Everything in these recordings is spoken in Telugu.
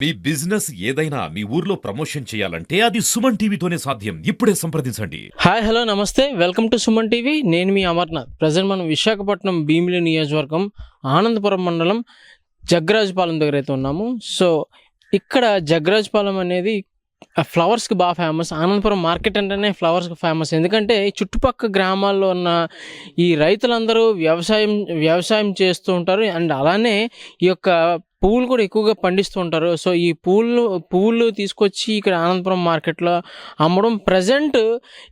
మీ బిజినెస్ ఏదైనా మీ ఊర్లో ప్రమోషన్ చేయాలంటే అది సుమన్ టీవీతోనే సాధ్యం. ఇప్పుడే సంప్రదించండి. హాయ్ హలో నమస్తే, వెల్కమ్ టు సుమన్ టీవీ. నేను మీ అమర్నాథ్. ప్రజెంట్ మనం విశాఖపట్నం భీమిలి నియోజకవర్గం ఆనందపురం మండలం జగ్గరాజుపాలెం దగ్గర అయితే ఉన్నాము. సో ఇక్కడ జగ్గరాజుపాలెం అనేది ఫ్లవర్స్కి బాగా ఫేమస్. ఆనందపురం మార్కెట్ అంటేనే ఫ్లవర్స్కి ఫేమస్. ఎందుకంటే ఈ చుట్టుపక్కల గ్రామాల్లో ఉన్న ఈ రైతులందరూ వ్యవసాయం చేస్తూ ఉంటారు. అండ్ అలానే ఈ యొక్క పువ్వులు కూడా ఎక్కువగా పండిస్తూ ఉంటారు. సో ఈ పువ్వులు తీసుకొచ్చి ఇక్కడ ఆనందపురం మార్కెట్లో అమ్మడం. ప్రజెంట్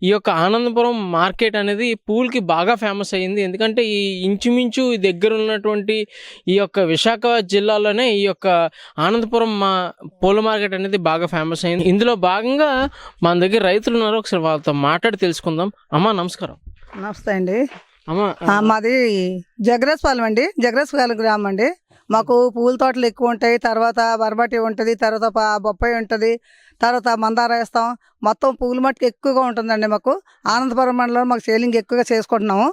ఈ యొక్క ఆనందపురం మార్కెట్ అనేది పువ్వులకి బాగా ఫేమస్ అయ్యింది. ఎందుకంటే ఈ ఇంచుమించు దగ్గర ఉన్నటువంటి ఈ యొక్క విశాఖ జిల్లాలోనే ఈ యొక్క ఆనందపురం పూల మార్కెట్ అనేది బాగా ఫేమస్ అయింది. ఇందులో భాగంగా మన దగ్గర రైతులు ఉన్నారు. ఒకసారి వాళ్ళతో మాట్లాడి తెలుసుకుందాం. అమ్మా నమస్కారం. నమస్తే అండి. అమ్మా మాది జగ్గరాజుపాలెం అండి, జగ్గరాజుపాలెం గ్రామం అండి. మాకు పూల తోటలు ఎక్కువ ఉంటాయి. తర్వాత బరబటి ఉంటుంది, తర్వాత బొప్పాయి ఉంటుంది, తర్వాత మందార వేస్తాం. మొత్తం పూల మట్టుకు ఎక్కువగా ఉంటుందండి. మాకు ఆనందపురం మండలంలో మాకు సేలింగ్ ఎక్కువగా చేసుకుంటున్నాము.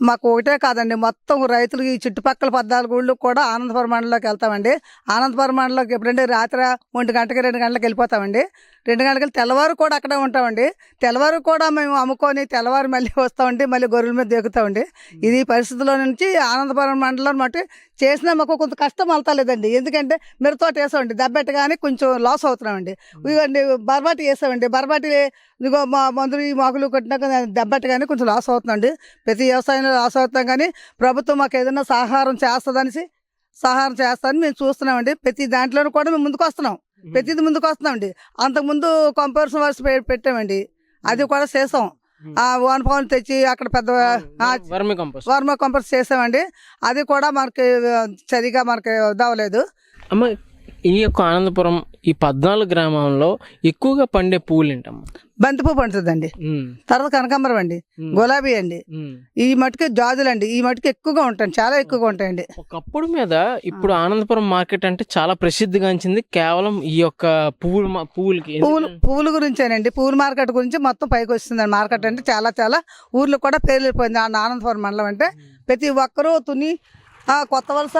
మాకు ఒకటే కాదండి, మొత్తం రైతులు ఈ చుట్టుపక్కల 14 ఊళ్ళు కూడా ఆనందపురం మండలంలోకి వెళ్తామండి. ఆనందపురం మండలంలోకి ఎప్పుడంటే రాత్రి 1 గంటకి 2 గంటలకు వెళ్ళిపోతామండి. 2 గంటలకి తెల్లవారు కూడా అక్కడే ఉంటామండి. తెల్లవారు కూడా మేము అమ్ముకొని తెల్లవారు మళ్ళీ వస్తామండి, మళ్ళీ గొర్రెల మీద దిగుతామండి. ఇది పరిస్థితుల్లో నుంచి ఆనందపురం మండలం మట్టి చేసినా మాకు కొంత కష్టం వెళ్తలేదండి. ఎందుకంటే మిరతోట వేసామండి, దెబ్బెట్టగానే కొంచెం లాస్ అవుతున్నామండి. ఇవ్వండి బరబాటి వేసామండి, బరబాటి ఇదిగో మా మందులు ఈ మొగలు కొట్టినాక దెబ్బెట్టగానే కొంచెం లాస్ అవుతుందండి. ప్రతి వ్యవసాయంలో లాస్ అవుతాం. కానీ ప్రభుత్వం మాకు ఏదైనా సహాయం చేస్తారని మేము చూస్తున్నామండి. ప్రతి దాంట్లోనూ కూడా మేము ముందుకు వస్తున్నాం, ప్రతిది ముందుకు వస్తున్నామండి. అంతకుముందు కంపారిజన్ వర్స్ పెట్టామండి, అది కూడా చేసాం. ఓన్ పవన్ తెచ్చి అక్కడ పెద్ద వర్మ కంపోస్ట్ చేసామండి. అది కూడా మనకి సరిగా మనకి ఇదవ్వలేదు. అమ్మ ఈ యొక్క ఆనందపురం ఈ 14 గ్రామంలో ఎక్కువగా పండే పువ్వులు ఏంటమ్మా? బంతిపువ్వు పండుతుందండి, తర్వాత కనకాంబరం అండి, గులాబీ అండి, ఈ మటుకు జాజులు అండి, ఈ మటుకు ఎక్కువగా ఉంటాయండి, చాలా ఎక్కువగా ఉంటాయండి. ఒకప్పుడు మీద ఇప్పుడు ఆనందపురం మార్కెట్ అంటే చాలా ప్రసిద్ధిగాంచింది కేవలం ఈ యొక్క పువ్వులకి. పువ్వుల గురించేనండి, పువ్వుల మార్కెట్ గురించి మొత్తం పైకి వస్తుందండి. మార్కెట్ అంటే చాలా చాలా ఊర్లు కూడా పేర్లిపోయింది ఆనందపురం మండలం అంటే. ప్రతి ఒక్కరూ తుని కొత్త వలస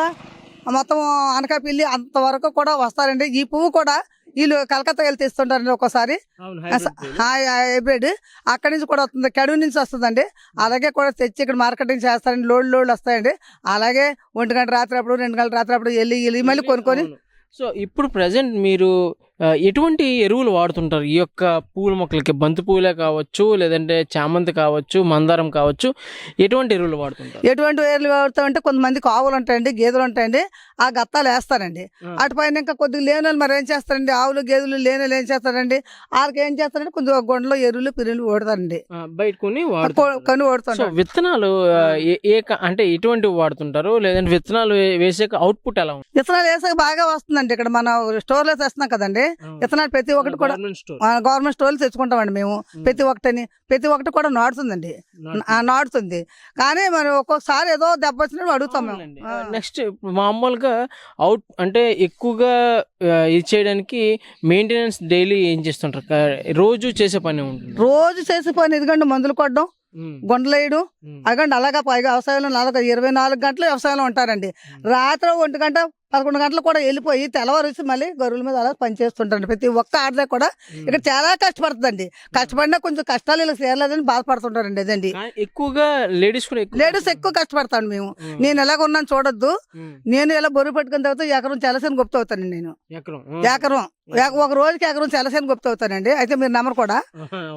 మొత్తం అనకాపల్లి అంతవరకు కూడా వస్తారండి. ఈ పువ్వు కూడా వీళ్ళు కలకత్తా వెళ్ళి తెస్తుంటారండి. ఒక్కోసారి హైబ్రిడ్ అక్కడి నుంచి కూడా వస్తుంది, కడువు నుంచి వస్తుందండి. అలాగే కూడా తెచ్చి ఇక్కడ మార్కెటింగ్ చేస్తారండి. లోడ్లు వస్తాయండి. అలాగే 1 గంట రాత్రి అప్పుడు 2 గంటల రాత్రి అప్పుడు వెళ్ళి మళ్ళీ కొనుక్కొని. సో ఇప్పుడు ప్రజెంట్ మీరు ఎటువంటి ఎరువులు వాడుతుంటారు ఈ యొక్క పూల మొక్కలకి? బంతి పూలే కావచ్చు, లేదంటే చామంతి కావచ్చు, మందారం కావచ్చు, ఎటువంటి ఎరువులు వాడుతుంటారు? ఎటువంటి ఎరువులు వాడుతామంటే కొంతమందికి ఆవులు ఉంటాయండి, గేదెలు ఉంటాయండి. ఆ గత్తాలు వేస్తారండి. అటు పైన ఇంకా కొద్దిగా లేని మరి ఏం చేస్తారండి, ఆవులు గేదెలు లేని ఏం చేస్తారండి, వాళ్ళకి ఏం చేస్తారంటే కొద్దిగా గుండెలో ఎరువులు పిరువులు ఓడతారండి, బయట కొని ఓడుతారు. విత్తనాలు అంటే ఎటువంటివి వాడుతుంటారు? లేదంటే విత్తనాలు వేసాక అవుట్పుట్ ఎలా ఉంది? విత్తనాలు వేసాక బాగా వస్తుందండి. ఇక్కడ మనం స్టోర్లో తెస్తున్నాం కదండి విత్తనాలు. ప్రతి ఒక్కటి కూడా గవర్నమెంట్ స్టోర్లు తెచ్చుకుంటామండి మేము. ప్రతి ఒక్కటి కూడా నాటుతుందండి, నాటుతుంది. కానీ మరి ఒక్కొక్కసారి ఏదో దెబ్బ వచ్చినట్టు అడుగుతాం. నెక్స్ట్ మామూలుగా అంటే ఎక్కువగా ఇది చేయడానికి మెయింటెనెన్స్ డైలీ ఏం చేస్తుంటారు? రోజు చేసే పని ఉంటుంది? రోజు చేసే పని ఎందుకంటే మందులు కొట్టడం, గుండెలు వేయడం. అదిగండి అలాగా పైగా వ్యవసాయంలో 24 గంటలు వ్యవసాయంలో ఉంటారండి. రాత్రి 1 గంట 11 గంటలు కూడా వెళ్ళిపోయి తెల్లవారు వచ్చి మళ్ళీ గొర్రెల మీద అలా పనిచేస్తుంటారండి. ప్రతి ఒక్క ఆడదే కూడా ఇక్కడ చాలా కష్టపడుతుందండి. కష్టపడినా కొంచెం కష్టాలు ఇలా చేరలేదని బాధపడుతుంటారండి. అదండి ఎక్కువగా లేడీస్ ఎక్కువ కష్టపడతాను మేము. నేను ఎలాగ ఉన్నాను చూడొద్దు. నేను ఇలా బొరుగు పెట్టుకున్న తర్వాత ఎకరం చలసేని గొప్ప అవుతానండి. నేను ఒక రోజుకి ఎకరం చలసేని గొప్ప అవుతానండి. అయితే మీరు నమ్మరు కూడా.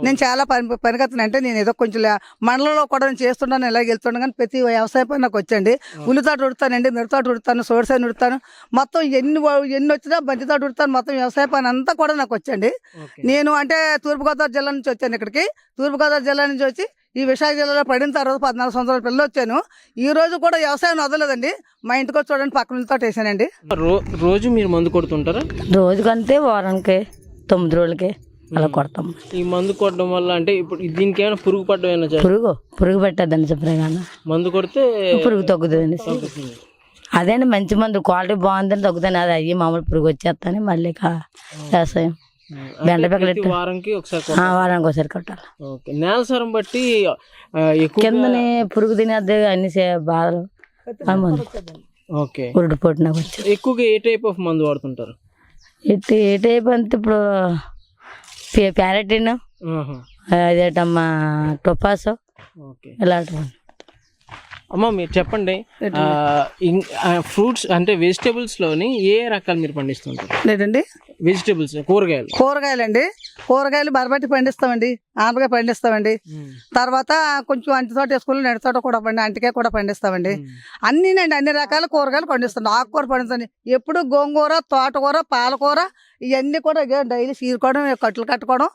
నేను చాలా పనికత్తాను. అంటే నేను ఏదో కొంచెం మండలంలో కూడా నేను చేస్తుంటాను, ఇలాగ వెళ్తుండే. కానీ ప్రతి వ్యవసాయ పని నాకు వచ్చండి. ఉల్లితోట ఉడతానండి, మిరతోట ఉడతాను, సోడిసాన్ని ఉడతాను. మొత్తం ఎన్ని వచ్చినా బంతితోట ఉడతాను. మొత్తం వ్యవసాయ పని అంతా కూడా నాకు వచ్చండి. నేను అంటే తూర్పుగోదావరి జిల్లా నుంచి వచ్చాను ఇక్కడికి. తూర్పుగోదావరి జిల్లా నుంచి వచ్చి ఈ విశాఖ జిల్లాలో పడిన తర్వాత 14 సంవత్సరాల పిల్లలు వచ్చాను. ఈ రోజు కూడా వ్యవసాయం వదలలేదండి. మా ఇంటికి వచ్చి చూడండి, పక్కన తోట వేసానండి. రోజు మీరు మందు కొడుతుంటారా? రోజుకంటే వారానికి 9 రోజులకి అలా కొడతాం. ఈ మందు కొట్టడం వల్ల అంటే ఇప్పుడు దీనికి ఏమైనా పురుగు పడ్డం? పురుగు పెట్టద్దండి చెప్పగా. మందు కొడితే పురుగు తగ్గుతుంది. అదేండి మంచి మందు క్వాలిటీ బాగుందని తగ్గుతాను. అది అయ్యి మామూలు పురుగు వచ్చేస్తాను. మళ్ళీ వ్యవసాయం వారానికి ఒకసారి కొట్టాలి. నేల సారం బట్టి కిందనే పురుగు తినేది అన్ని బాధలు. ఎక్కువగా ఏ టైప్ ఆఫ్ మందు వాడుతుంటారు? ఏ టైప్ అంత ఇప్పుడు ప్యారెటిన్ అదేటమ్మా టొపాసో ఓకే. ఇలాంటివి. అమ్మ మీరు చెప్పండి, ఫ్రూట్స్ అంటే వెజిటేబుల్స్ లోని ఏ రకాలు మీరు పండిస్తుంటారు? లేదండి వెజిటేబుల్స్, కూరగాయలు. కూరగాయలండి, కూరగాయలు బరబట్టి పండిస్తామండి, ఆనపకాయ పండిస్తామండి. తర్వాత కొంచెం అంటి తోట వేసుకుని నెడి తోట కూడా అంటికాయ కూడా పండిస్తామండి. అన్నీనండి, అన్ని రకాల కూరగాయలు పండిస్తాం. ఆకుకూర పండిస్తాండి, ఎప్పుడు గోంగూర, తోటకూర, పాలకూర ఇవన్నీ కూడా డైలీ చీరుకోవడం, కట్లు కట్టుకోవడం.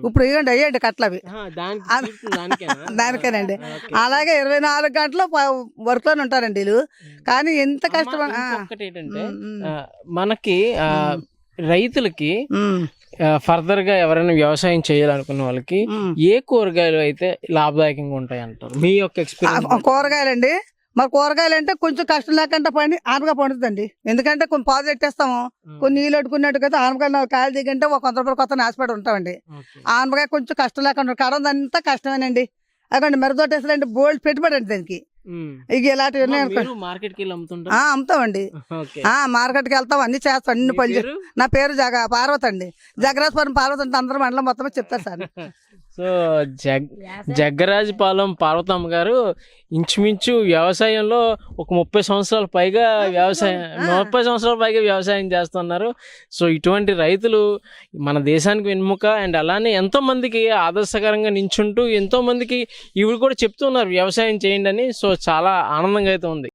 ఇప్పుడు ఇవ్వండి అయ్యండి కట్లు అవి దానికేనండి. అలాగే 24 గంటలు వర్క్ లోనే ఉంటారండి వీళ్ళు. కానీ ఎంత కష్టం ఒకటి ఏంటంటే మనకి రైతులకి ఫర్దర్ గా ఎవరైనా వ్యవసాయం చేయాలనుకున్న వాళ్ళకి ఏ కూరగాయలు అయితే లాభదాయకంగా ఉంటాయి అంటారు మీ యొక్క ఎక్స్పీరియన్స్? కూరగాయలండి, మరి కూరగాయలు అంటే కొంచెం కష్టం లేకుండా ఆనపకాయ పండుతుందండి. ఎందుకంటే కొన్ని పాదు పెట్టేస్తాము, కొన్ని నీళ్ళు అడుకున్నట్టు కదా. ఆనపకాయ కాయలు దిగంటే ఒక 100 రూపాయలు కొత్త నాశపడి ఉంటామండి. ఆనపకాయ కొంచెం కష్టం లేకుండా కడం అంతా కష్టమేనండి. అదండి మిరదోటేసాలండి, బోల్డ్ పెట్టుబడి అండి దానికి. ఇక ఇలాంటివి అమ్ముతామండి, మార్కెట్కి వెళ్తాం, అన్ని చేస్తాం, అన్ని పళ్ళు. నా పేరు పార్వతి అండి, జగరాజపురం పార్వతి అంటే అందరూ మండలం మొత్తం చెప్తారు సార్. సో జగ్గరాజుపాలెం పార్వతమ్మ గారు ఇంచుమించు వ్యవసాయంలో ఒక 30 సంవత్సరాల పైగా వ్యవసాయం చేస్తున్నారు. సో ఇటువంటి రైతులు మన దేశానికి వెన్నుముక. అండ్ అలానే ఎంతో మందికి ఆదర్శకరంగా నించుంటూ ఎంతో మందికి ఇవి కూడా చెప్తున్నారు వ్యవసాయం చేయండి అని. సో చాలా ఆనందంగా అయితే ఉంది.